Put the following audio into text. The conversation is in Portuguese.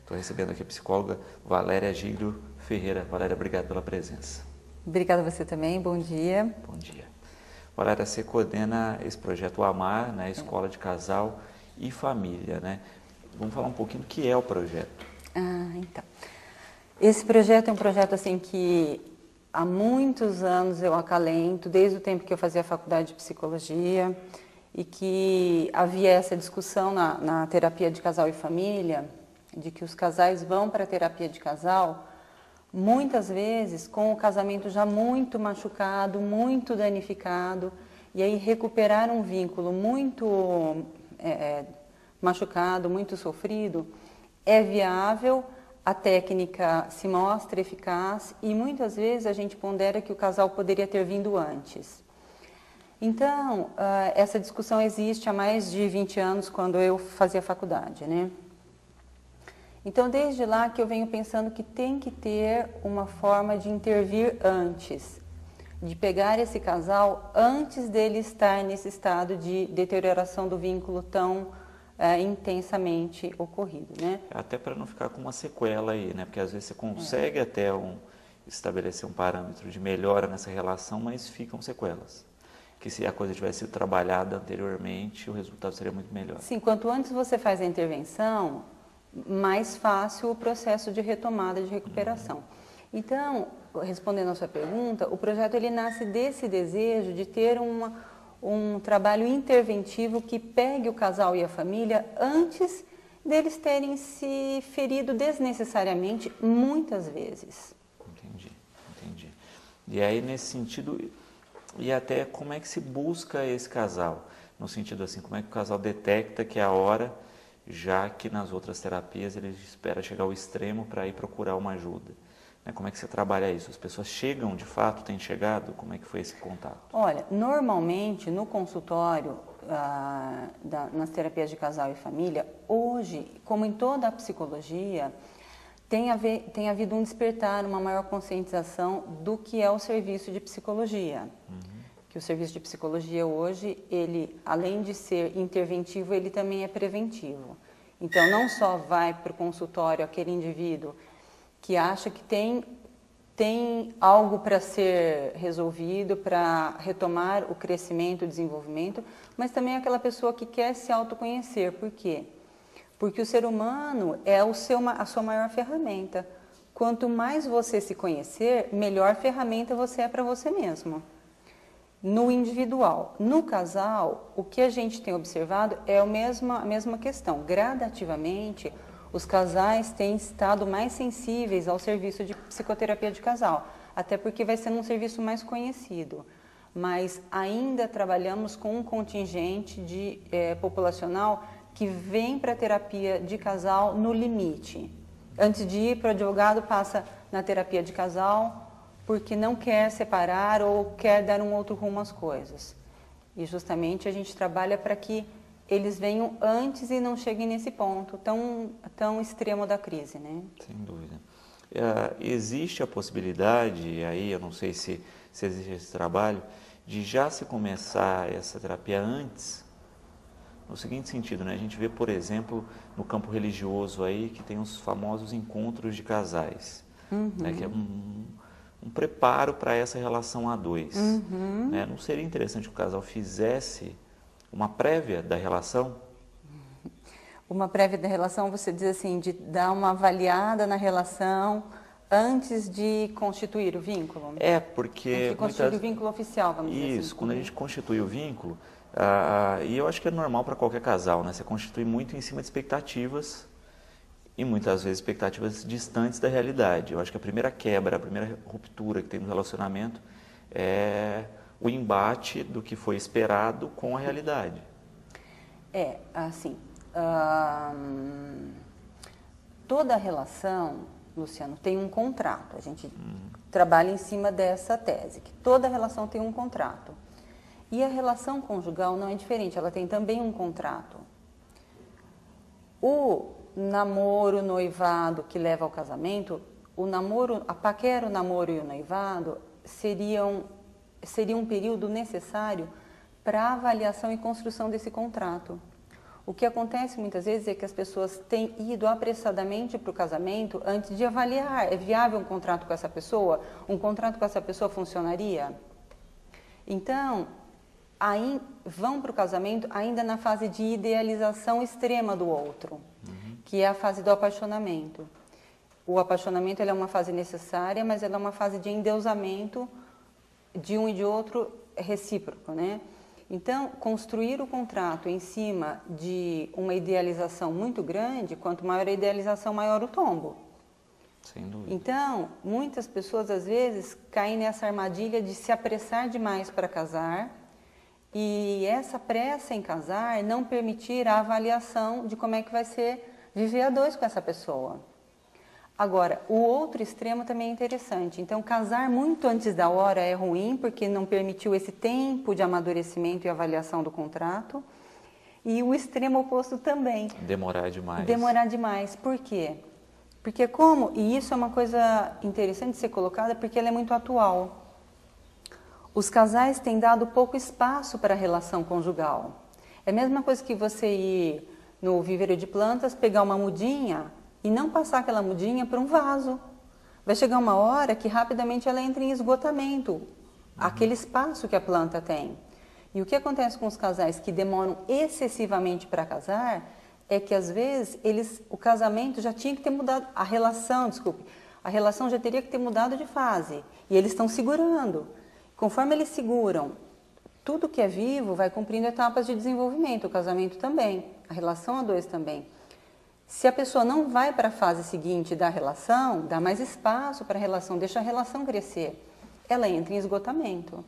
Estou recebendo aqui a psicóloga Valéria Giglio Ferreira. Valéria, obrigado pela presença. Obrigada a você também, bom dia. Bom dia. Valéria, você coordena esse projeto Amar, né, Escola de Casal e Família, né? Vamos falar um pouquinho do que é o projeto. Então. Esse projeto é um projeto assim que há muitos anos eu acalento, desde o tempo que eu fazia a faculdade de psicologia, e que havia essa discussão na terapia de casal e família, de que os casais vão para a terapia de casal, muitas vezes com o casamento já muito machucado, muito danificado, e aí recuperar um vínculo muito machucado, muito sofrido, é viável, a técnica se mostra eficaz e muitas vezes a gente pondera que o casal poderia ter vindo antes. Então, essa discussão existe há mais de 20 anos, quando eu fazia faculdade, né? Então, desde lá que eu venho pensando que tem que ter uma forma de intervir antes, de pegar esse casal antes dele estar nesse estado de deterioração do vínculo tão intensamente ocorrido, né? Até para não ficar com uma sequela aí, né? Porque às vezes você consegue até estabelecer um parâmetro de melhora nessa relação, mas ficam sequelas. Que se a coisa tivesse sido trabalhada anteriormente, o resultado seria muito melhor. Sim, quanto antes você faz a intervenção, mais fácil o processo de retomada, de recuperação. Então, respondendo a sua pergunta, o projeto ele nasce desse desejo de ter um trabalho interventivo que pegue o casal e a família antes deles terem se ferido desnecessariamente muitas vezes. Entendi. E aí, nesse sentido, e até como é que se busca esse casal? No sentido assim, como é que o casal detecta que é a hora, já que nas outras terapias ele espera chegar ao extremo para ir procurar uma ajuda? Como é que você trabalha isso? As pessoas chegam de fato, têm chegado? Como é que foi esse contato? Olha, normalmente no consultório, nas terapias de casal e família, hoje, como em toda a psicologia, tem havido um despertar, uma maior conscientização do que é o serviço de psicologia. Que o serviço de psicologia hoje, ele, além de ser interventivo, ele também é preventivo. Então, não só vai para o consultório aquele indivíduo que acha que tem algo para ser resolvido, para retomar o crescimento, o desenvolvimento, mas também aquela pessoa que quer se autoconhecer. Por quê? Porque o ser humano é a sua maior ferramenta. Quanto mais você se conhecer, melhor ferramenta você é para você mesmo. No individual. No casal, o que a gente tem observado é a mesma questão. Gradativamente, os casais têm estado mais sensíveis ao serviço de psicoterapia de casal, até porque vai sendo um serviço mais conhecido. Mas ainda trabalhamos com um contingente populacional que vem para a terapia de casal no limite. Antes de ir para o advogado, passa na terapia de casal, porque não quer separar ou quer dar um outro rumo às coisas. E justamente a gente trabalha para que eles venham antes e não cheguem nesse ponto tão extremo da crise, né? Sem dúvida. Existe a possibilidade, aí eu não sei se existe esse trabalho, de já se começar essa terapia antes, no seguinte sentido, né? A gente vê, por exemplo, no campo religioso aí, que tem os famosos encontros de casais, né? Que é um preparo para essa relação a dois. Né? Não seria interessante que o casal fizesse uma prévia da relação? Uma prévia da relação, você diz assim, de dar uma avaliada na relação antes de constituir o vínculo? Porque... Antes de constituir o vínculo oficial, vamos dizer assim. Isso, quando a gente constitui o vínculo, e eu acho que é normal para qualquer casal, né? Você constitui muito em cima de expectativas, e muitas vezes expectativas distantes da realidade. Eu acho que a primeira quebra, a primeira ruptura que tem no relacionamento é o embate do que foi esperado com a realidade. Toda relação, Luciano, tem um contrato. A gente trabalha em cima dessa tese, que toda relação tem um contrato. E a relação conjugal não é diferente, ela tem também um contrato. O namoro, noivado que leva ao casamento, a paquera, o namoro e o noivado seria um período necessário para a avaliação e construção desse contrato. O que acontece muitas vezes é que as pessoas têm ido apressadamente para o casamento antes de avaliar, é viável um contrato com essa pessoa? Um contrato com essa pessoa funcionaria? Então, aí vão para o casamento ainda na fase de idealização extrema do outro, que é a fase do apaixonamento. O apaixonamento ele é uma fase necessária, mas ela é uma fase de endeusamento de um e de outro recíproco, né? Então, construir o contrato em cima de uma idealização muito grande, quanto maior a idealização, maior o tombo. Sem dúvida. Então, muitas pessoas às vezes caem nessa armadilha de se apressar demais para casar e essa pressa em casar não permitir a avaliação de como é que vai ser viver a dois com essa pessoa. Agora, o outro extremo também é interessante. Então, casar muito antes da hora é ruim, porque não permitiu esse tempo de amadurecimento e avaliação do contrato. E o extremo oposto também. Demorar demais. Demorar demais. Por quê? Porque e isso é uma coisa interessante de ser colocada, porque ela é muito atual. Os casais têm dado pouco espaço para a relação conjugal. É a mesma coisa que você ir no viveiro de plantas, pegar uma mudinha e não passar aquela mudinha para um vaso. Vai chegar uma hora que rapidamente ela entra em esgotamento, aquele espaço que a planta tem. E o que acontece com os casais que demoram excessivamente para casar é que às vezes o casamento já tinha que ter mudado, a relação já teria que ter mudado de fase. E eles estão segurando. Conforme eles seguram, tudo que é vivo vai cumprindo etapas de desenvolvimento, o casamento também, a relação a dois também. Se a pessoa não vai para a fase seguinte da relação, dá mais espaço para a relação, deixa a relação crescer, ela entra em esgotamento.